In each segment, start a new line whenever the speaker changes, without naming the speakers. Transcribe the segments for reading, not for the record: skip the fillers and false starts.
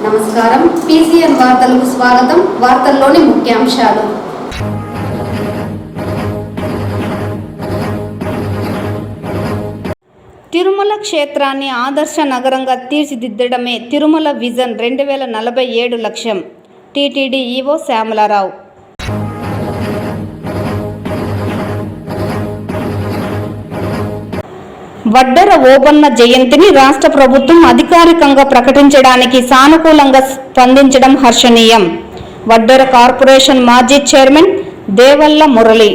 నమస్కారం. PCN వార్తలకు స్వాగతం. వార్తల్లోని ముఖ్యాంశాలు. తిరుమల క్షేత్రాన్ని ఆదర్శ నగరంగా తీర్చిదిద్దడమే తిరుమల విజన్ 2047 లక్ష్యం. TTD EO Shyamala Rao. వడ్డెర ఓబన్న జయంతిని రాష్ట్ర ప్రభుత్వం అధికారికంగా ప్రకటించడానికి సానుకూలంగా స్పందించడం హర్షణీయం. వడ్డెర కార్పొరేషన్ మాజీ చైర్మన్ దేవల్ల మురళి.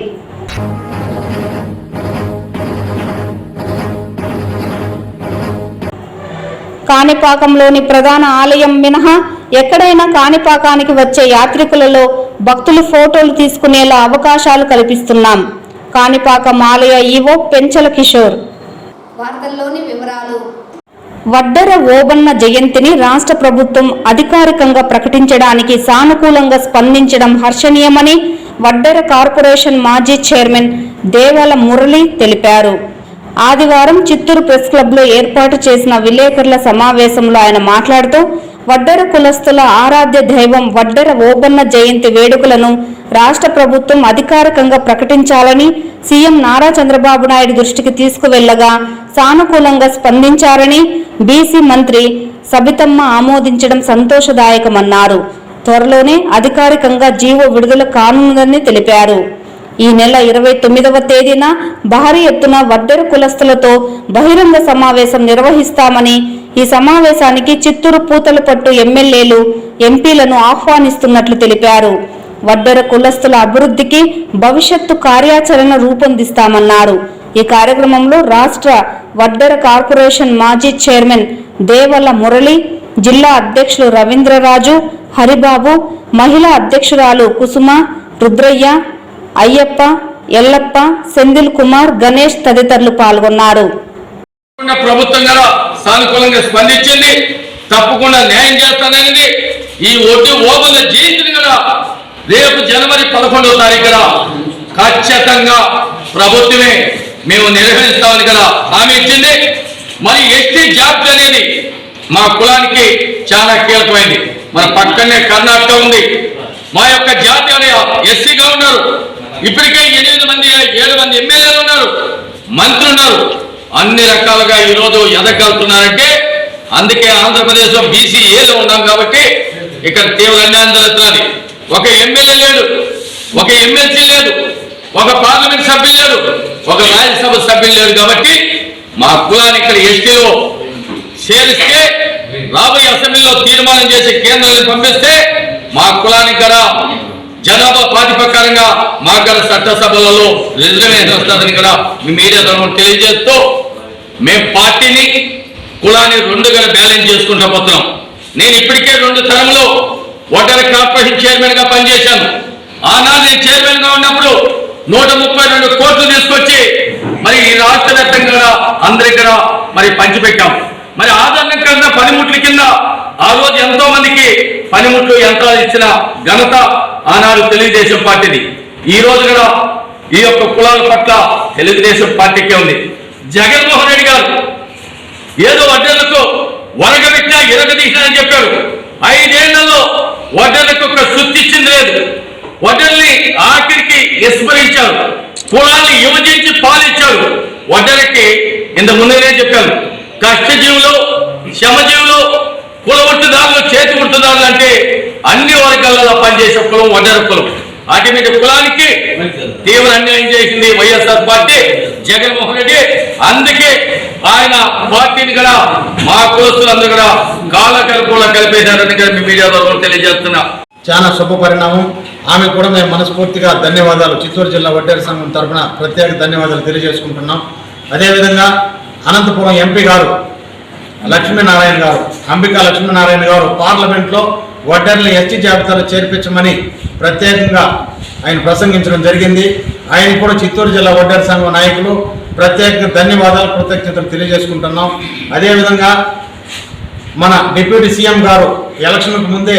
కాణిపాకంలోని ప్రధాన ఆలయం మినహా ఎక్కడైనా కాణిపాకానికి వచ్చే యాత్రికులలో భక్తులు ఫోటోలు తీసుకునేలా అవకాశాలు కల్పిస్తున్నాం. కాణిపాకం ఆలయ ఈవో పెంచల కిషోర్. వార్తల్లోని వివరాలు. వడ్డెర ఓబన్న జయంతిని రాష్ట్ర ప్రభుత్వం అధికారికంగా ప్రకటించడానికి సానుకూలంగా స్పందించడం హర్షణీయమని వడ్డెర కార్పొరేషన్ మాజీ చైర్మన్ దేవల మురళి తెలిపారు. ఆదివారం చిత్తూరు ప్రెస్ క్లబ్లో ఏర్పాటు చేసిన విలేకరుల సమావేశంలో ఆయన మాట్లాడుతూ వడ్డెర కులస్తుల ఆరాధ్య దైవం వడ్డెర ఓబన్న జయంతి వేడుకలను రాష్ట్ర ప్రభుత్వం అధికారికంగా ప్రకటించాలని సీఎం నారా చంద్రబాబు నాయుడు దృష్టికి తీసుకువెళ్లగా సానుకూలంగా స్పందించారని బీసీ మంత్రి సబితమ్మ ఆమోదించడం సంతోషదాయకమన్నారు. త్వరలోనే అధికారికంగా జీవో విడుదల కానుందని తెలిపారు. ఈ నెల 29వ తేదీన భారీ ఎత్తున వడ్డెర కులస్తులతో బహిరంగ సమావేశం నిర్వహిస్తామని, ఈ సమావేశానికి చిత్తూరు పూతలపట్టు ఎమ్మెల్యేలు ఎంపీలను ఆహ్వానిస్తున్నట్లు తెలిపారు. వడ్డెర కులస్తుల అభివృద్ధికి భవిష్యత్తు కార్యాచరణ రూపొందిస్తామన్నారు. ఈ కార్యక్రమంలో రాష్ట్ర వడ్డెర కార్పొరేషన్ మాజీ చైర్మన్ దేవల్ల మురళి, జిల్లా అధ్యక్షులు రవీంద్రరాజు, హరిబాబు, మహిళా అధ్యక్షురాలు కుసుమ, రుద్రయ్య, అయ్యప్ప, ఎల్లప్ప, సెందిల్ కుమార్, గణేష్ తదితరులు పాల్గొన్నారు.
ప్రభుత్వం కూడా సానుకూలంగా స్పందించింది, తప్పకుండా న్యాయం చేస్తానని. ఈ ఓబన్న జయంతిని కూడా రేపు జనవరి 11వ తారీఖున ఖచ్చితంగా ప్రభుత్వమే మేము నిర్వహిస్తామని కదా హామీ ఇచ్చింది. మరి ఎస్టీ జాబ్ అనేది మా కులానికి చాలా కీలకమైంది. మన పక్కనే కర్ణాటక ఉంది. మా యొక్క జాతి ఎస్సీగా ఉన్నారు. ఇప్పటికే 7 మంది ఎమ్మెల్యేలు ఉన్నారు, మంత్రులు ఉన్నారు. అన్ని రకాలుగా ఈరోజు ఎదగలుగుతున్నారంటే అందుకే ఆంధ్రప్రదేశ్ లో బీసీఏలో ఉన్నాం కాబట్టి ఇక్కడ తీవ్ర అన్యాయం జరుగుతున్నది. ఒక ఎమ్మెల్యే లేడు, ఒక ఎమ్మెల్సీ లేదు, ఒక పార్లమెంట్ సభ్యులు లేడు, ఒక రాజ్యసభ సభ్యులు లేడు. కాబట్టి మా కులాన్ని ఇక్కడ ఎస్టీలో చేరిస్తే రాబోయే అసెంబ్లీలో తీర్మానం చేసి కేంద్రాన్ని పంపిస్తే మా కులానికి కూడా జనాభా ప్రాతిపకారంగా మా గల చట్టసభలలో రిజర్వేషన్ వస్తుందని కూడా మీ మీడియా ద్వారా తెలియజేస్తూ మేము పార్టీని కులాన్ని 2 బ్యాలెన్స్ చేసుకుంటూ పోతున్నాం. నేను ఇప్పటికే 2 తరంలో వడ్డెర కార్పొరేషన్ చైర్మన్ గా పనిచేశాను. ఆనాడు నేను చైర్మన్ గా ఉన్నప్పుడు 132 కోట్లు తీసుకొచ్చి మరి ఈ రాష్ట్ర వ్యాప్తంగా అందరికీ మరి పంచిపెట్టాం. మరి ఆదరణ పనిముట్ల కింద ఆ రోజు ఎంతో మందికి పనిముట్లు యంత్రాలు ఇచ్చిన ఘనత ఆనాడు తెలుగుదేశం పార్టీది. ఈ రోజు కూడా ఈ యొక్క కులాల పట్ల తెలుగుదేశం పార్టీకే ఉంది. జగన్మోహన్ రెడ్డి గారు ఏదో వడ్డెర్లకు వరగబెట్టినా ఎరగదీసినని చెప్పాడు. 5 ఏళ్లలో వడ్డెర్లకు ఒక సుత్తిచ్చింది లేదు. వడ్డెర్ని ఆఖరికి విస్మరించారు, కులాన్ని విభజించి పాలించారు. వడ్డెరకి ఇంత ముందునే చెప్పాను, కష్టజీవులు, శ్రమజీవులు, కుల వృత్తిదారులు, చేతి వృత్తిదారులు అంటే అన్ని వర్గాలలో పనిచేసే కులం వడ్డెర కులం. అటువంటి కులానికి తీవ్ర అన్యాయం చేసింది వైఎస్ఆర్ పార్టీ, జగన్మోహన్ రెడ్డి. అందుకే ఆయన పార్టీని కూడా మా కులస్తులందరూ కూడా కాలకల్పంలో కలిపేశారని మీ మీడియా ద్వారా తెలియజేస్తున్నా.
చాలా శుభ పరిణామం. ఆమె కూడా మేము మనస్ఫూర్తిగా ధన్యవాదాలు, చిత్తూరు జిల్లా వడ్డెర సంఘం తరఫున ప్రత్యేక ధన్యవాదాలు తెలియజేసుకుంటున్నాం. అదేవిధంగా అనంతపురం ఎంపీ గారు లక్ష్మీనారాయణ గారు, అంబికా లక్ష్మీనారాయణ గారు పార్లమెంట్లో వడ్డెర్ని ఎస్టీ జాబితాలో చేర్పించమని ప్రత్యేకంగా ఆయన ప్రసంగించడం జరిగింది. ఆయన కూడా చిత్తూరు జిల్లా వడ్డెర సంఘం నాయకులు ప్రత్యేక ధన్యవాదాలు, కృతజ్ఞతలు తెలియజేసుకుంటున్నాం. అదేవిధంగా మన డిప్యూటీ సీఎం గారు ఎలక్షన్కు ముందే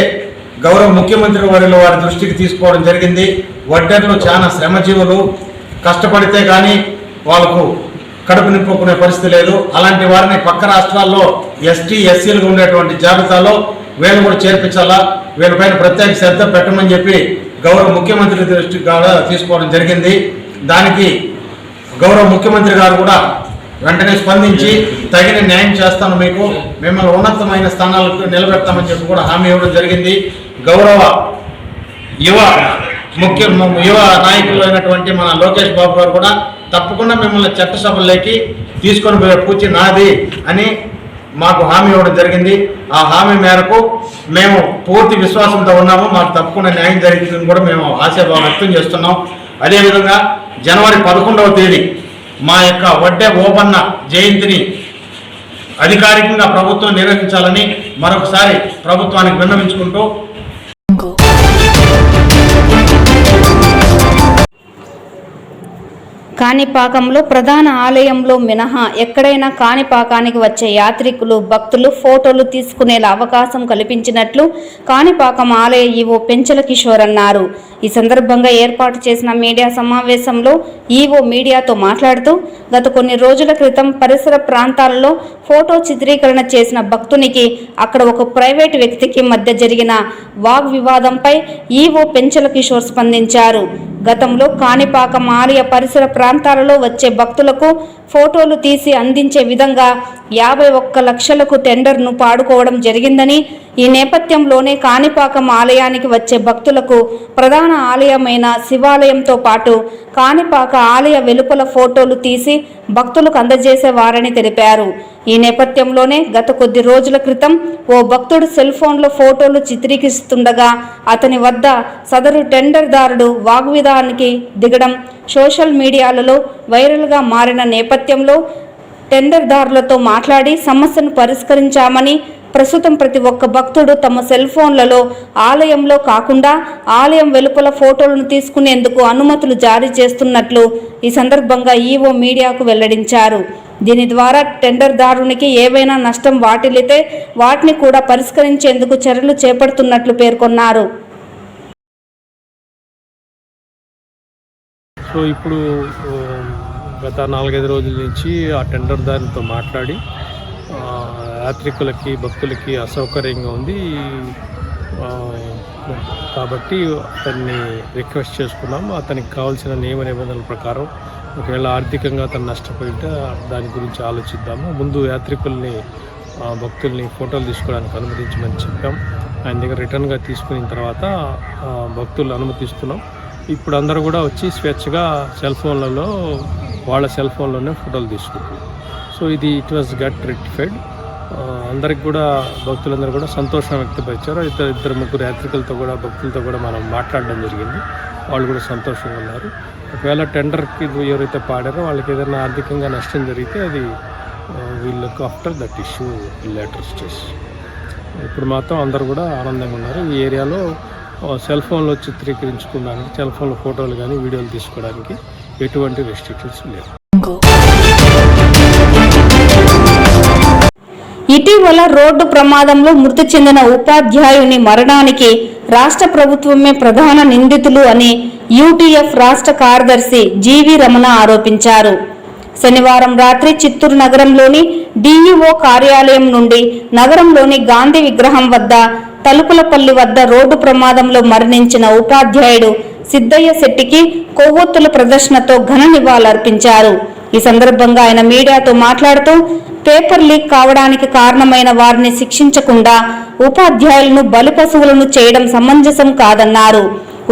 గౌరవ ముఖ్యమంత్రి వారి దృష్టికి తీసుకోవడం జరిగింది. వడ్డెర్లు చాలా శ్రమజీవులు, కష్టపడితే కానీ వాళ్ళకు కడుపు నింపుకునే పరిస్థితి లేదు. అలాంటి వారిని పక్క రాష్ట్రాల్లో ఎస్టీ ఎస్సీలుగా ఉండేటువంటి జాబితాలో వీళ్ళు కూడా చేర్పించాలా, వీళ్ళపైన ప్రత్యేక శ్రద్ధ పెట్టమని చెప్పి గౌరవ ముఖ్యమంత్రి దృష్టికి కూడా తీసుకోవడం జరిగింది. దానికి గౌరవ ముఖ్యమంత్రి గారు కూడా వెంటనే స్పందించి తగిన న్యాయం చేస్తాను, మిమ్మల్ని ఉన్నతమైన స్థానాలకు నిలబెడతామని చెప్పి కూడా హామీ ఇవ్వడం జరిగింది. గౌరవ యువ నాయకులు అయినటువంటి మన లోకేష్ బాబు గారు కూడా తప్పకుండా మిమ్మల్ని చట్టసభల్లోకి తీసుకొని పోయే పూచి నాది అని మాకు హామీ ఇవ్వడం జరిగింది. ఆ హామీ మేరకు మేము పూర్తి విశ్వాసంతో ఉన్నాము. మాకు తప్పకుండా న్యాయం జరుగుతుందని కూడా మేము ఆశాభావం వ్యక్తం చేస్తున్నాం. అదేవిధంగా జనవరి 11వ తేదీ మా యొక్క వడ్డే ఓబన్న జయంతిని అధికారికంగా ప్రభుత్వం నిర్వహించాలని మరొకసారి ప్రభుత్వానికి విన్నవించుకుంటూ
కాణిపాకంలో ప్రధాన ఆలయంలో మినహా ఎక్కడైనా కాణిపాకానికి వచ్చే యాత్రికులు భక్తులు ఫోటోలు తీసుకునేలా అవకాశం కల్పించినట్లు కాణిపాకం ఆలయ ఈవో పెంచల కిషోర్ అన్నారు. ఈ సందర్భంగా ఏర్పాటు చేసిన మీడియా సమావేశంలో ఈవో మీడియాతో మాట్లాడుతూ గత కొన్ని రోజుల క్రితం పరిసర ప్రాంతాలలో ఫోటో చిత్రీకరణ చేసిన భక్తునికి అక్కడ ఒక ప్రైవేటు వ్యక్తికి మధ్య జరిగిన వాగ్వివాదంపై ఈవో పెంచల కిషోర్ స్పందించారు. గతంలో కాణిపాకం ఆలయ పరిసర ప్రాంతాలలో వచ్చే భక్తులకు ఫోటోలు తీసి అందించే విధంగా 51 లక్షలకు టెండర్ను పాడుకోవడం జరిగిందని, ఈ నేపథ్యంలోనే కాణిపాకం ఆలయానికి వచ్చే భక్తులకు ప్రధాన ఆలయమైన శివాలయంతో పాటు కాణిపాక ఆలయ వెలుపల ఫోటోలు తీసి భక్తులకు అందజేసేవారని తెలిపారు. ఈ నేపథ్యంలోనే గత కొద్ది రోజుల క్రితం ఓ భక్తుడు సెల్ ఫోన్లో ఫోటోలు చిత్రీకరిస్తుండగా అతని వద్ద సదరు టెండర్దారుడు వాగ్వివాదానికి దిగడం సోషల్ మీడియాలలో వైరల్గా మారిన నేపథ్యంలో టెండర్దారులతో మాట్లాడి సమస్యను పరిష్కరించామని, ప్రస్తుతం ప్రతి ఒక్క భక్తుడు తమ సెల్ ఫోన్లలో ఆలయంలో కాకుండా ఆలయం వెలుపల ఫోటోలను తీసుకునేందుకు అనుమతులు జారీ చేస్తున్నట్లు ఈ సందర్భంగా ఈవో మీడియాకు వెల్లడించారు. దీని ద్వారా టెండర్దారునికి ఏవైనా నష్టం వాటిల్లితే వాటిని కూడా పరిష్కరించేందుకు చర్యలు చేపడుతున్నట్లు పేర్కొన్నారు.
సో ఇప్పుడు గత 4-5 రోజుల నుంచి ఆ టెండర్దారులతో మాట్లాడి యాత్రికులకి భక్తులకి అసౌకర్యంగా ఉంది కాబట్టి అతన్ని రిక్వెస్ట్ చేసుకున్నాము. అతనికి కావాల్సిన నియమ నిబంధనల ప్రకారం ఒకవేళ ఆర్థికంగా అతను నష్టపోయింటే దాని గురించి ఆలోచిద్దాము. ముందు యాత్రికుల్ని భక్తుల్ని ఫోటోలు తీసుకోవడానికి అనుమతించమని చెప్పాం. ఆయన దగ్గర రిటర్న్గా తీసుకున్న తర్వాత భక్తులు అనుమతిస్తున్నాం. ఇప్పుడు అందరూ కూడా వచ్చి స్వేచ్ఛగా సెల్ ఫోన్లలో వాళ్ళ సెల్ ఫోన్లోనే ఫోటోలు తీసుకుంటున్నారు. సో ఇది ఇట్ వాజ్ గట్ రెక్టిఫైడ్. అందరికి కూడా భక్తులందరూ కూడా సంతోషం వ్యక్తపరిచారు. 2-3 యాత్రికులతో కూడా భక్తులతో కూడా మనం మాట్లాడడం జరిగింది. వాళ్ళు కూడా సంతోషంగా ఉన్నారు. ఒకవేళ టెండర్కి ఎవరైతే పాడారో వాళ్ళకి ఏదైనా ఆర్థికంగా నష్టం జరిగితే అది will look after that issue later stage. ఇప్పుడు మాత్రం అందరూ కూడా ఆనందంగా ఉన్నారు. ఈ ఏరియాలో సెల్ ఫోన్లో చిత్రీకరించుకోవడానికి, సెల్ ఫోన్లో ఫోటోలు కానీ వీడియోలు తీసుకోవడానికి ఎటువంటి రెస్ట్రిక్షన్స్ లేవు.
ఇటీవల రోడ్డు ప్రమాదంలో మృతి చెందిన ఉపాధ్యాయుని మరణానికి రాష్ట్ర ప్రభుత్వమే ప్రధాన నిందితులు అని యూటీఎఫ్ రాష్ట్ర కార్యదర్శి జీవి రమణ ఆరోపించారు. శనివారం రాత్రి చిత్తూరు నగరంలోని డిఈఓ కార్యాలయం నుండి నగరంలోని గాంధీ విగ్రహం వద్ద తలుపులపల్లి వద్ద రోడ్డు ప్రమాదంలో మరణించిన ఉపాధ్యాయుడు సిద్ధయ్య శెట్టికి కొవ్వొత్తుల ప్రదర్శనతో ఘన నివాళులర్పించారు. ఈ సందర్భంగా ఆయన మీడియాతో మాట్లాడుతూ పేపర్ లీక్ కావడానికి కారణమైన వారిని శిక్షించకుండా ఉపాధ్యాయులను బలిపశువులను చేయడం సమంజసం కాదన్నారు.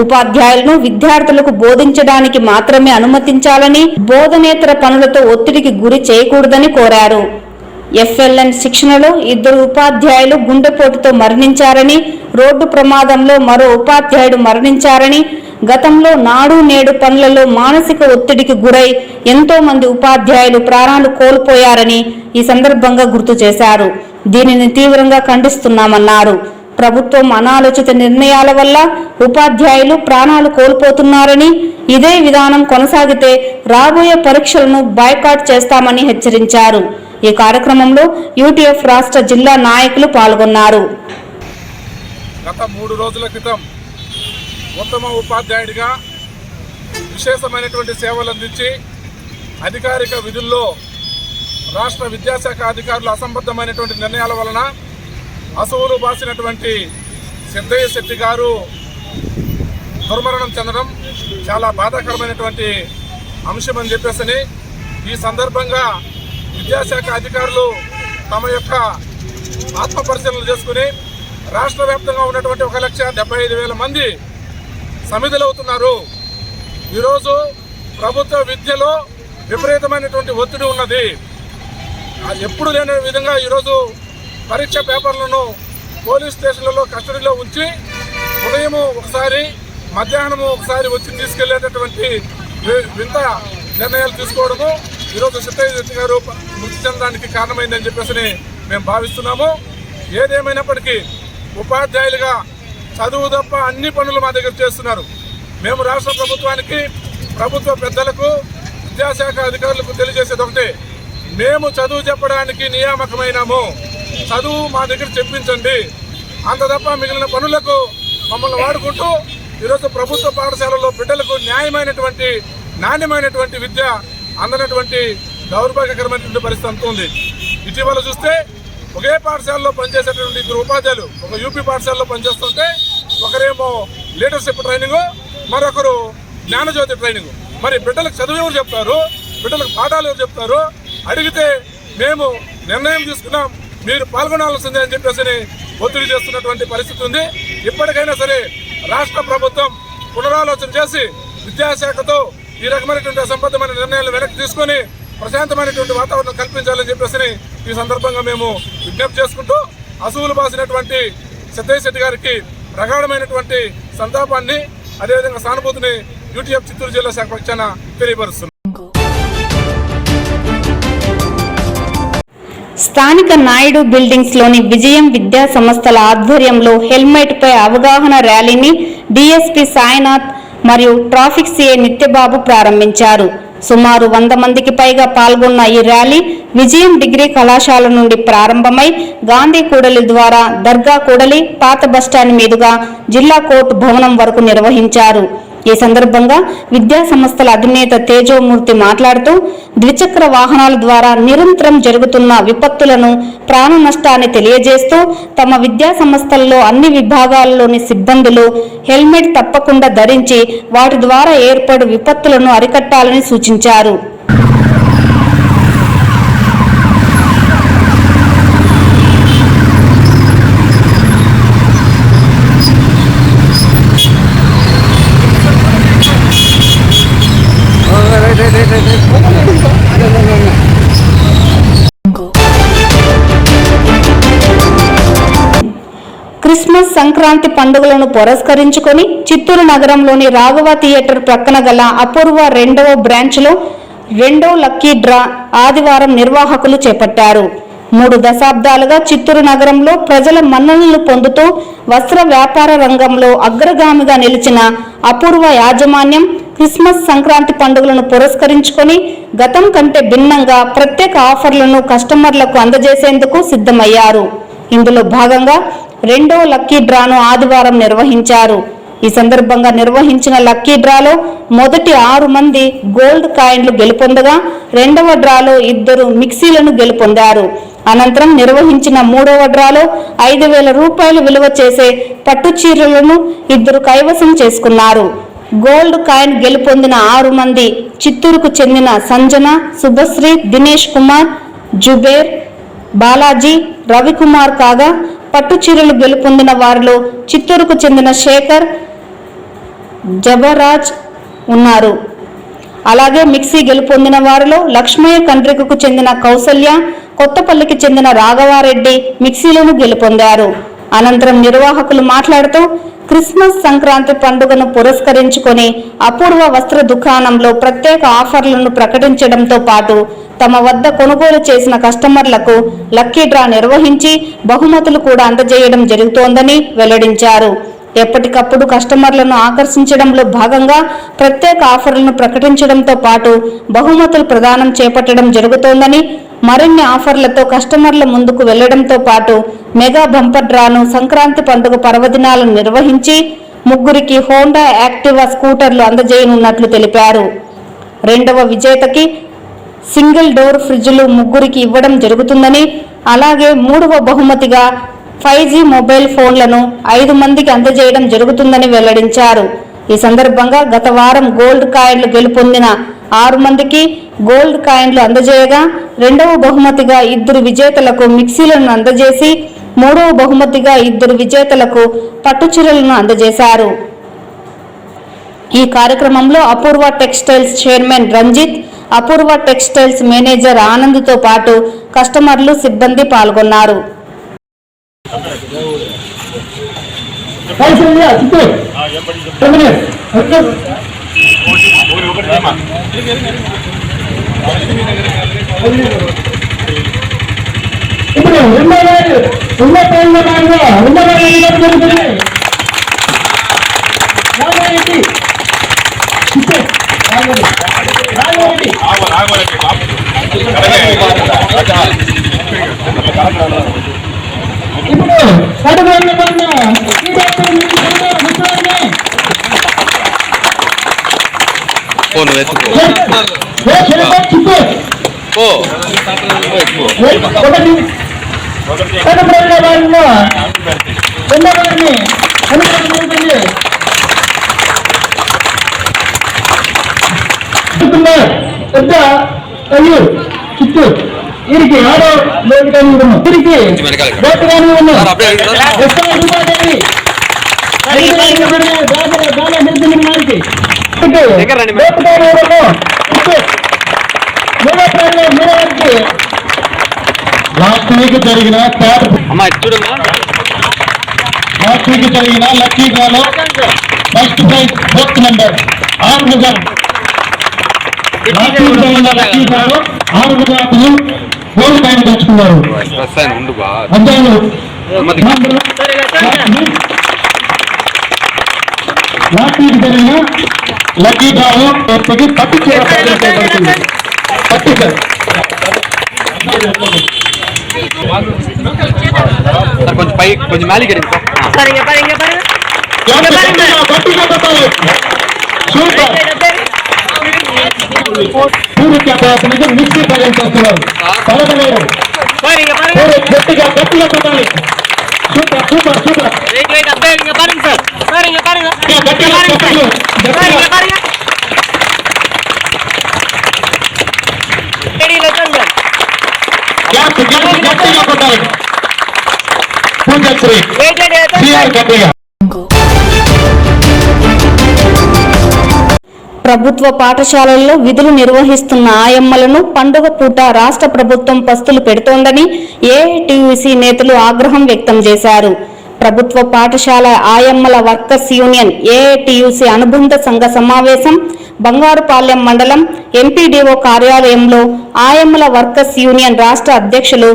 ఉపాధ్యాయులను విద్యార్థులకు బోధించడానికి మాత్రమే అనుమతించాలని, బోధనేతర పనులతో ఒత్తిడికి గురి చేయకూడదని కోరారు. ఎఫ్ఎల్ఎన్ శిక్షణలో 2 ఉపాధ్యాయులు గుండెపోటుతో మరణించారని, రోడ్డు ప్రమాదంలో మరో ఉపాధ్యాయుడు మరణించారని, గతంలో నాడు నేడు పనులలో మానసిక ఒత్తిడికి గురై ఎంతో మంది ఉపాధ్యాయులు ప్రాణాలు కోల్పోయారని ఈ సందర్భంగా గుర్తు చేశారు. దీనిని తీవ్రంగా ఖండిస్తున్నామన్నారు. ప్రభుత్వం అనాలోచిత నిర్ణయాల వల్ల ఉపాధ్యాయులు ప్రాణాలు కోల్పోతున్నారని, ఇదే విధానం కొనసాగితే రాబోయే పరీక్షలను బాయ్కాట్ చేస్తామని హెచ్చరించారు. ఈ కార్యక్రమంలో యూటీఎఫ్ రాష్ట్ర జిల్లా నాయకులు పాల్గొన్నారు.
గత 3 రోజుల క్రితం ఉత్తమ ఉపాధ్యాయుడిగా విశేషమైనటువంటి సేవలు అందించి అధికారిక విధుల్లో రాష్ట్ర విద్యాశాఖ అధికారులు అసంబద్ధమైనటువంటి నిర్ణయాల వలన అసువులు బాసినటువంటి సిద్ధయ్య శెట్టి గారు దుర్మరణం చెందడం చాలా బాధాకరమైనటువంటి అంశం అని చెప్పేసి ఈ సందర్భంగా విద్యాశాఖ అధికారులు తమ యొక్క ఆత్మ పరిశీలన చేసుకుని రాష్ట్ర వ్యాప్తంగా ఉన్నటువంటి 1,75,000 మంది సమిధులవుతున్నారు. ఈరోజు ప్రభుత్వ విద్యలో విపరీతమైనటువంటి ఒత్తిడి ఉన్నది. ఎప్పుడు లేని విధంగా ఈరోజు పరీక్ష పేపర్లను పోలీస్ స్టేషన్లలో కస్టడీలో ఉంచి ఉదయం ఒకసారి మధ్యాహ్నం ఒకసారి వచ్చి తీసుకెళ్లేటటువంటి వింత నిర్ణయాలు తీసుకోవడము ఈరోజు సిద్ధయ్య శెట్టి గారు మృతి చెందడానికి కారణమైందని చెప్పేసి మేము భావిస్తున్నాము. ఏదేమైనప్పటికీ ఉపాధ్యాయులుగా చదువు తప్ప అన్ని పనులు మా దగ్గర చేస్తున్నారు. మేము రాష్ట్ర ప్రభుత్వానికి, ప్రభుత్వ పెద్దలకు, విద్యాశాఖ అధికారులకు తెలియజేసేది ఒకటే, మేము చదువు చెప్పడానికి నియామకమైనాము. చదువు మా దగ్గర చెప్పించండి, అంత తప్ప మిగిలిన పనులకు మమ్మల్ని వాడుకుంటూ ఈరోజు ప్రభుత్వ పాఠశాలలో బిడ్డలకు న్యాయమైనటువంటి నాణ్యమైనటువంటి విద్య అందనటువంటి దౌర్భాగ్యకరమైనటువంటి పరిస్థితి అంతుంది. ఇటీవల చూస్తే ఒకే పాఠశాలలో పనిచేసేటువంటి 2 ఉపాధ్యాయులు ఒక యూపీ పాఠశాలలో పనిచేస్తుంటే ఒకరేమో లీడర్షిప్ ట్రైనింగ్, మరొకరు జ్ఞానజ్యోతి ట్రైనింగ్. మరి బిడ్డలకు చదువు ఎవరు చెప్తారు, బిడ్డలకు పాఠాలు ఎవరు చెప్తారు? అడిగితే మేము నిర్ణయం తీసుకున్నాం, మీరు పాల్గొనాల్సిందే అని చెప్పేసి ఒత్తిడి చేస్తున్నటువంటి పరిస్థితి ఉంది. ఇప్పటికైనా సరే రాష్ట్ర ప్రభుత్వం పునరాలోచన చేసి విద్యాశాఖతో ఈ రకమైనటువంటి అసంబద్ధమైన నిర్ణయాలు వెనక్కి తీసుకొని ప్రశాంతమైనటువంటి వాతావరణం కల్పించాలని చెప్పేసి ఈ సందర్భంగా మేము విజ్ఞప్తి చేసుకుంటూ అసువులు బాసినటువంటి సిద్ధయ్య శెట్టి గారికి ప్రగాఢమైనటువంటి సంతాపాన్ని, అదేవిధంగా సానుభూతిని యూటీఎఫ్ చిత్తూరు జిల్లా శాఖ పక్షాన తెలియపరుస్తున్నాం.
స్థానిక నాయుడు బిల్డింగ్స్ లోని విజయం విద్యా సంస్థల ఆధ్వర్యంలో హెల్మెట్ పై అవగాహన ర్యాలీని డీఎస్పీ సాయినాథ్ మరియు ట్రాఫిక్ సిఐ నిత్యబాబు ప్రారంభించారు. సుమారు 100 మందికి పైగా పాల్గొన్న ఈ ర్యాలీ విజయం డిగ్రీ కళాశాల నుండి ప్రారంభమై గాంధీ కూడలి ద్వారా దర్గా కూడలి, పాత బస్టాండ్ మీదుగా జిల్లా కోర్టు భవనం వరకు నిర్వహించారు. ఈ సందర్భంగా విద్యా సంస్థల అధినేత తేజోమూర్తి మాట్లాడుతూ ద్విచక్ర వాహనాల ద్వారా నిరంతరం జరుగుతున్న విపత్తులను, ప్రాణ నష్టాన్ని తెలియజేస్తూ తమ విద్యా సంస్థల్లో అన్ని విభాగాల్లోని సిబ్బందులు హెల్మెట్ తప్పకుండా ధరించి వాటి ద్వారా ఏర్పడు విపత్తులను అరికట్టాలని సూచించారు. క్రిస్మస్, సంక్రాంతి పండుగలను పురస్కరించుకొని చిత్తూరు నగరంలోని రాఘవ థియేటర్ ప్రక్కన గల అపూర్వ 2వ బ్రాంచ్లో 2వ లక్కీ డ్రా ఆదివారం నిర్వాహకులు చేపట్టారు. 3 దశాబ్దాలుగా చిత్తూరు నగరంలో ప్రజల మన్ననలు పొందుతూ వస్త్ర వ్యాపార రంగంలో అగ్రగామిగా నిలిచిన అపూర్వ యాజమాన్యం క్రిస్మస్, సంక్రాంతి పండుగలను పురస్కరించుకొని గతం కంటే భిన్నంగా ప్రత్యేక ఆఫర్లను కస్టమర్లకు అందజేసేందుకు సిద్ధమయ్యారు. ఇందులో భాగంగా 2వ లక్కీ డ్రాను ఆదివారం నిర్వహించారు. ఈ సందర్భంగా నిర్వహించిన లక్కీ డ్రాలో మొదటి 6 మంది గోల్డ్ కాయిన్లు గెలుపొందగా 2వ డ్రాలో 2 మిక్సీలను గెలుపొందారు. అనంతరం నిర్వహించిన 3వ డ్రాలో 5,000 రూపాయలు విలువ చేసే పట్టు చీరలను 2 కైవసం చేసుకున్నారు. గోల్డ్ కాయిన్ గెలుపొందిన 6 మంది చిత్తూరుకు చెందిన సంజన, శుభశ్రీ, దినేష్ కుమార్, జుబేర్, బాలాజీ, రవికుమార్ కాగా పట్టు చీరలు గెలుపొందిన వారిలో చిత్తూరుకు చెందిన శేఖర్, జబరాజ్ ఉన్నారు. అలాగే మిక్సీ గెలుపొందిన వారిలో లక్ష్మయ్య కండ్రికకు చెందిన కౌసల్య, కొత్తపల్లికి చెందిన రాఘవారెడ్డి మిక్సీలను గెలుపొందారు. అనంతరం నిర్వాహకులు మాట్లాడుతూ క్రిస్మస్, సంక్రాంతి పండుగను పురస్కరించుకొని అపూర్వ వస్త్ర దుకాణంలో ప్రత్యేక ఆఫర్లను ప్రకటించడంతో పాటు తమ వద్ద కొనుగోలు చేసిన కస్టమర్లకు లక్కీ డ్రా నిర్వహించి బహుమతులు కూడా అందజేయడం జరుగుతోందని వెల్లడించారు. ఎప్పటికప్పుడు కస్టమర్లను ఆకర్షించడంలో భాగంగా ప్రత్యేక ఆఫర్లను ప్రకటించడంతో పాటు బహుమతులు ప్రదానం చేపట్టడం జరుగుతోందని, మరిన్ని ఆఫర్లతో కస్టమర్ల ముందుకు వెళ్లడంతో పాటు మెగా బంపర్ డ్రాను సంక్రాంతి పండుగ పర్వదినాలను నిర్వహించి 3కి హోండా యాక్టివా స్కూటర్లు అందజేయనున్నట్లు తెలిపారు. 2వ విజేతకి సింగిల్ డోర్ ఫ్రిడ్జ్లు 3కి ఇవ్వడం జరుగుతుందని, అలాగే 3వ బహుమతిగా 5G మొబైల్ ఫోన్లను 5 మందికి అందజేయడం జరుగుతుందని వెల్లడించారు. ఈ సందర్భంగా గత వారం గోల్డ్ కాయిన్లు గెలుపొందిన 6 మందికి గోల్డ్ కాయిన్లు అందజేయగా, 2వ బహుమతిగా 2 విజేతలకు మిక్సీలను అందజేసి, 3వ బహుమతిగా 2 విజేతలకు పట్టుచీరలను అందజేశారు. ఈ కార్యక్రమంలో అపూర్వ టెక్స్టైల్స్ చైర్మన్ రంజిత్, అపూర్వ టెక్స్టైల్స్ మేనేజర్ ఆనంద్తో పాటు కస్టమర్లు, సిబ్బంది పాల్గొన్నారు.
చిత్తూరు వీరికి 6వ లోటు కానీ ఉన్నాం. వీరికి లోటు కానీ ఉన్నాం. లాస్ట్ వీక్ జరిగిన లక్కీ డ్రాలో first prize 4th number 6,000. Lucky డ్రాలో 6,000 గోల్డ్ కాయిన్ తెచ్చుకున్నారు. లాస్ట్ వీక్ జరిగిన లక్కీ డ్రాలో పట్టు చీర చేయబడుతుంది. పట్టు సార్
కొంచెం పై కొంచెం మేలికి
మిక్సీ ప్రజెంట్ చేస్తున్నారు. గట్టిగా గట్టిగా పెట్టాలి. సూపర్ సూపర్ సూపర్ గట్టిగా పెట్టాలి. పూజశ్రీ గట్టిగా.
ప్రభుత్వ పాఠశాలల్లో విధులు నిర్వహిస్తున్న ఆయమ్మలను పండుగ పూట రాష్ట్ర ప్రభుత్వం పస్తులు పెడుతోందని ఏఐటీయూసీ నేతలు ఆగ్రహం వ్యక్తం చేశారు. ప్రభుత్వ పాఠశాల ఆయమ్మల వర్కర్స్ యూనియన్ ఏఐటీయూసీ అనుబంధ సంఘ సమావేశం బంగారుపాలెం మండలం ఎంపీడీఓ కార్యాలయంలో ఆయమ్మల వర్కర్స్ యూనియన్ రాష్ట్ర అధ్యక్షులు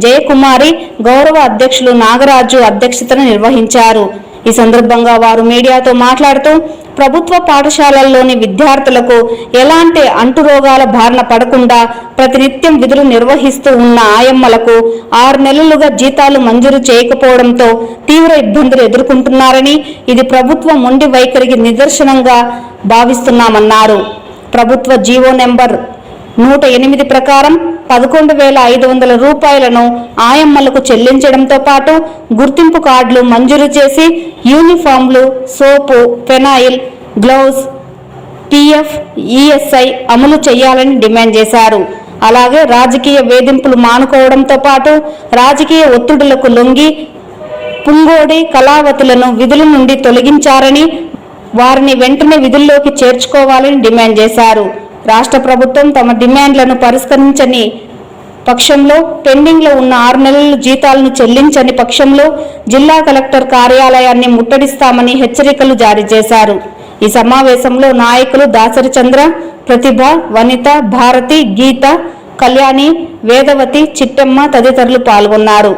జయకుమారి, గౌరవ అధ్యక్షులు నాగరాజు అధ్యక్షతన నిర్వహించారు. ఈ సందర్భంగా వారు మీడియాతో మాట్లాడుతూ ప్రభుత్వ పాఠశాలల్లోని విద్యార్థులకు ఎలాంటి అంటురోగాల బారిన పడకుండా ప్రతినిత్యం విధులు నిర్వహిస్తూ ఉన్న ఆయమ్మలకు 6 నెలలుగా జీతాలు మంజూరు చేయకపోవడంతో తీవ్ర ఇబ్బందులు ఎదుర్కొంటున్నారని, ఇది ప్రభుత్వ మొండి వైఖరికి నిదర్శనంగా భావిస్తున్నామన్నారు. ప్రభుత్వ జీవో నెంబర్ 108 ప్రకారం 11,500 రూపాయలను ఆయమ్మలకు చెల్లించడంతో పాటు గుర్తింపు కార్డులు మంజూరు చేసి యూనిఫామ్లు, సోపు, ఫెనాయిల్, గ్లౌజ్, పిఎఫ్, ఈఎస్ఐ అమలు చేయాలని డిమాండ్ చేశారు. అలాగే రాజకీయ వేధింపులు మానుకోవడంతో పాటు రాజకీయ ఒత్తిడులకు లొంగి పుంగోడి, కళావతులను విధుల నుండి తొలగించారని, వారిని వెంటనే విధుల్లోకి చేర్చుకోవాలని డిమాండ్ చేశారు. రాష్ట్ర ప్రభుత్వం తమ డిమాండ్లను పరిష్కరించని పక్షంలో, పెండింగ్లో ఉన్న 6 నెలల జీతాలను చెల్లించని పక్షంలో జిల్లా కలెక్టర్ కార్యాలయాన్ని ముట్టడిస్తామని హెచ్చరికలు జారీ చేశారు. ఈ సమావేశంలో నాయకులు దాసరి చంద్ర, ప్రతిభ, వనిత, భారతి, గీత, కళ్యాణి, వేదవతి, చిట్టమ్మ తదితరులు పాల్గొన్నారు.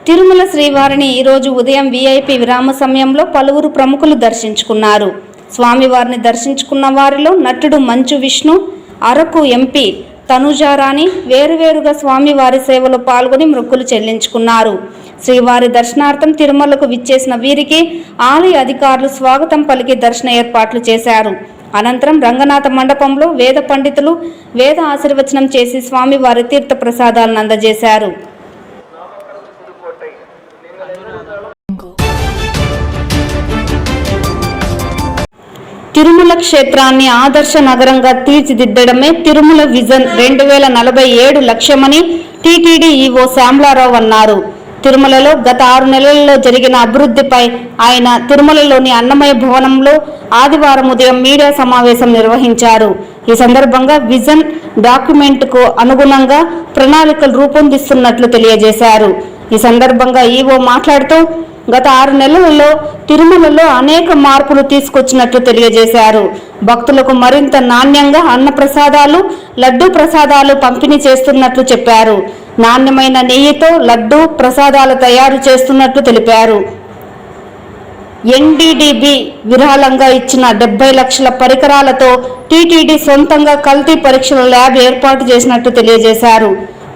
తిరుమల శ్రీవారిని ఈరోజు ఉదయం వీఐపీ విరామ సమయంలో పలువురు ప్రముఖులు దర్శించుకున్నారు. స్వామివారిని దర్శించుకున్న వారిలో నటుడు మంచు విష్ణు, అరకు ఎంపీ తనుజారాణి వేరువేరుగా స్వామివారి సేవలో పాల్గొని మొక్కులు చెల్లించుకున్నారు. శ్రీవారి దర్శనార్థం తిరుమలకు విచ్చేసిన వీరికి ఆలయ అధికారులు స్వాగతం పలికి దర్శన ఏర్పాట్లు చేశారు. అనంతరం రంగనాథ మండపంలో వేద పండితులు వేద ఆశీర్వచనం చేసి స్వామివారి తీర్థ ప్రసాదాలను అందజేశారు. తిరుమల క్షేత్రాన్ని ఆదర్శ నగరంగా తీర్చిదిద్దడమే తిరుమల విజన్ 2047 లక్ష్యమని టీటీడీ ఈవో శ్యామలారావు అన్నారు. తిరుమలలో గత 6 నెలల్లో జరిగిన అభివృద్ధిపై ఆయన తిరుమలలోని అన్నమయ భవనంలో ఆదివారం ఉదయం మీడియా సమావేశం నిర్వహించారు. ఈ సందర్భంగా విజన్ డాక్యుమెంట్కు అనుగుణంగా ప్రణాళికలు రూపొందిస్తున్నట్లు తెలియజేశారు. ఈ సందర్భంగా ఈవో మాట్లాడుతూ గత 6 నెలలలో తిరుమలలో అనేక మార్పులు తీసుకొచ్చినట్లు తెలియజేశారు. భక్తులకు మరింత నాణ్యంగా అన్న ప్రసాదాలు, లడ్డూ ప్రసాదాలు పంపిణీ చేస్తున్నట్లు చెప్పారు. నాణ్యమైన నెయ్యితో లడ్డూ ప్రసాదాలు తయారు చేస్తున్నట్లు తెలిపారు. ఎన్డీడీబీ విరాళంగా ఇచ్చిన 70 లక్షల పరికరాలతో టీటీడీ సొంతంగా కల్తీ పరీక్షల ల్యాబ్ ఏర్పాటు చేసినట్లు తెలియజేశారు.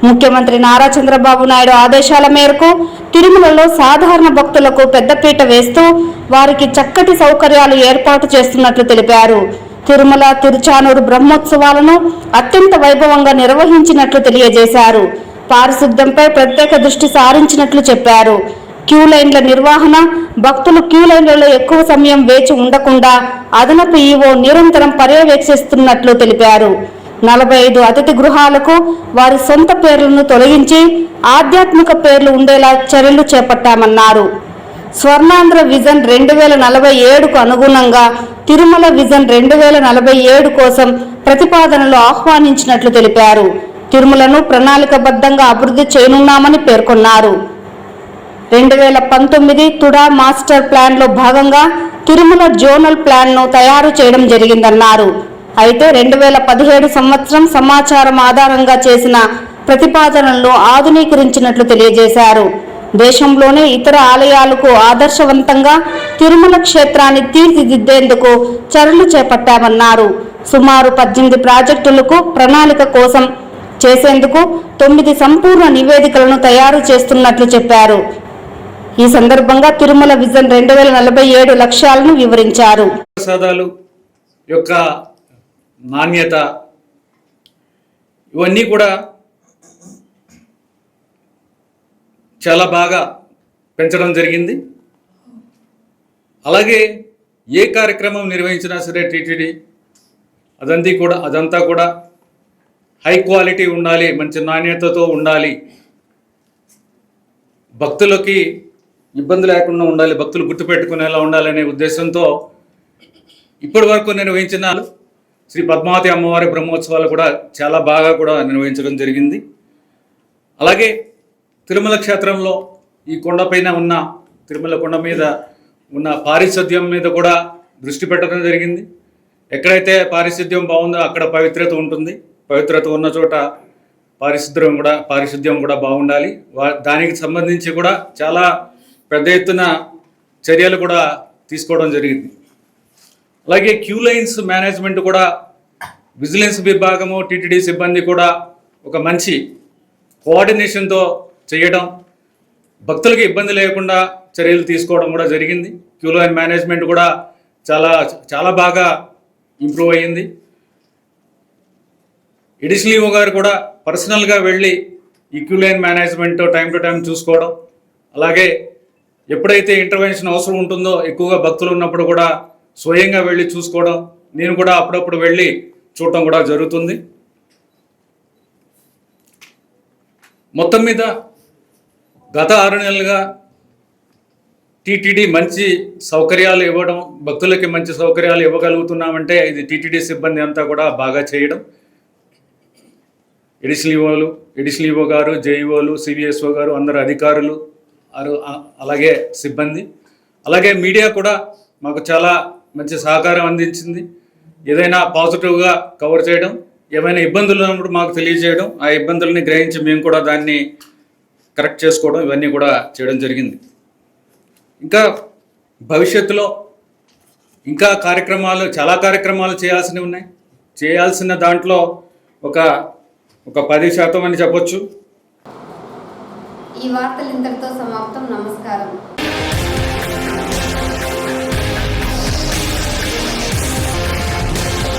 ముఖ్యమంత్రి నారా చంద్రబాబు నాయుడు ఆదేశాల మేరకు తిరుమలలో సాధారణ భక్తులకు పెద్దపీట వేస్తూ వారికి చక్కటి సౌకర్యాలు ఏర్పాటు చేస్తున్నట్లు తెలిపారు. తిరుమల తిరుచానూరు బ్రహ్మోత్సవాలను అత్యంత వైభవంగా నిర్వహించినట్లు తెలియజేశారు. పారిశుద్ధ్యంపై ప్రత్యేక దృష్టి సారించినట్లు చెప్పారు. క్యూ లైన్ల నిర్వహణ, భక్తులు క్యూ లైన్లలో ఎక్కువ సమయం వేచి ఉండకుండా అదనపు ఈవో నిరంతరం పర్యవేక్షిస్తున్నట్లు తెలిపారు. 45 అతిథి గృహాలకు వారి సొంత పేర్లను తొలగించి ఆధ్యాత్మిక పేర్లు ఉండేలా చర్యలు చేపట్టామన్నారు. స్వర్ణాంధ్ర విజన్ 2047కు అనుగుణంగా తిరుమల విజన్ 2047 కోసం ప్రతిపాదనలు ఆహ్వానించినట్లు తెలిపారు. తిరుమలను ప్రణాళికబద్ధంగా అభివృద్ధి చేయనున్నామని పేర్కొన్నారు. 2019 తుడా మాస్టర్ ప్లాన్లో భాగంగా తిరుమల జోనల్ ప్లాన్ను తయారు చేయడం జరిగిందన్నారు. అయితే 2017 సంవత్సరం సమాచారం ఆధారంగా చేసిన ప్రతిపాదనలను ఆధునీకరించినట్లు తెలియజేశారు. దేశంలోనే ఇతర ఆలయాలకు ఆదర్శవంతంగా తిరుమల క్షేత్రాన్ని తీర్చిదిద్దేందుకు చర్యలు చేపట్టామన్నారు. సుమారు 18 ప్రాజెక్టులకు ప్రణాళిక కోసం చేసేందుకు 9 సంపూర్ణ నివేదికలను తయారు చేస్తున్నట్లు చెప్పారు. ఈ సందర్భంగా తిరుమల విజన్ 2047 లక్ష్యాలను వివరించారు.
ప్రసాదాలు యొక్క నాణ్యత ఇవన్నీ కూడా చాలా బాగా పెంచడం జరిగింది. అలాగే ఏ కార్యక్రమం నిర్వహించినా సరే టీటీడీ అదంతా కూడా హై క్వాలిటీ ఉండాలి, మంచి నాణ్యతతో ఉండాలి, భక్తులకి ఇబ్బంది లేకుండా ఉండాలి, భక్తులు గుర్తుపెట్టుకునేలా ఉండాలనే ఉద్దేశంతో ఇప్పటి వరకు నిర్వహించిన శ్రీ పద్మావతి అమ్మవారి బ్రహ్మోత్సవాలు కూడా చాలా బాగా కూడా నిర్వహించడం జరిగింది. అలాగే తిరుమల క్షేత్రంలో ఈ కొండపైన ఉన్న తిరుమల కొండ మీద ఉన్న పారిశుద్ధ్యం మీద కూడా దృష్టి పెట్టడం జరిగింది. ఎక్కడైతే పారిశుద్ధ్యం బాగుందో అక్కడ పవిత్రత ఉంటుంది, పవిత్రత ఉన్న చోట పారిశుద్ధ్యం కూడా బాగుండాలి. దానికి సంబంధించి కూడా చాలా పెద్ద ఎత్తున చర్యలు కూడా తీసుకోవడం జరిగింది. అలాగే క్యూ లైన్స్ మేనేజ్మెంట్ కూడా విజిలెన్స్ విభాగము, టీటీడీ సిబ్బంది కూడా ఒక మంచి కోఆర్డినేషన్తో చేయడం, భక్తులకి ఇబ్బంది లేకుండా చర్యలు తీసుకోవడం కూడా జరిగింది. క్యూ లైన్ మేనేజ్మెంట్ కూడా చాలా బాగా ఇంప్రూవ్ అయ్యింది. ఎడిషనల్ ఈవో గారు కూడా పర్సనల్గా వెళ్ళి ఈ queue line management time to time చూసుకోవడం, అలాగే ఎప్పుడైతే ఇంటర్వెన్షన్ అవసరం ఉంటుందో ఎక్కువగా భక్తులు ఉన్నప్పుడు కూడా స్వయంగా వెళ్ళి చూసుకోవడం, నేను కూడా అప్పుడప్పుడు వెళ్ళి చూడటం కూడా జరుగుతుంది. మొత్తం మీద గత 6 నెలలుగా టీటీడీ మంచి సౌకర్యాలు ఇవ్వడం, భక్తులకి మంచి సౌకర్యాలు ఇవ్వగలుగుతున్నామంటే ఇది టీటీడీ సిబ్బంది అంతా కూడా బాగా చేయడం. ఎడిషనల్ ఈవో గారు, జేఈఓలు, సివిఎస్ఓ గారు, అందరు అధికారులు, అలాగే సిబ్బంది, అలాగే మీడియా కూడా మాకు చాలా మంచి సహకారం అందించింది. ఏదైనా పాజిటివ్గా కవర్ చేయడం, ఏమైనా ఇబ్బందులు ఉన్నప్పుడు మాకు తెలియజేయడం, ఆ ఇబ్బందులని గ్రహించి మేము కూడా దాన్ని కరెక్ట్ చేసుకోవడం, ఇవన్నీ కూడా చేయడం జరిగింది. ఇంకా భవిష్యత్తులో ఇంకా చాలా కార్యక్రమాలు చేయాల్సినవి ఉన్నాయి. చేయాల్సిన దాంట్లో ఒక 10% అని చెప్పొచ్చు.
ఈ వార్తలు ఇంతటితో సమాప్తం. నమస్కారం.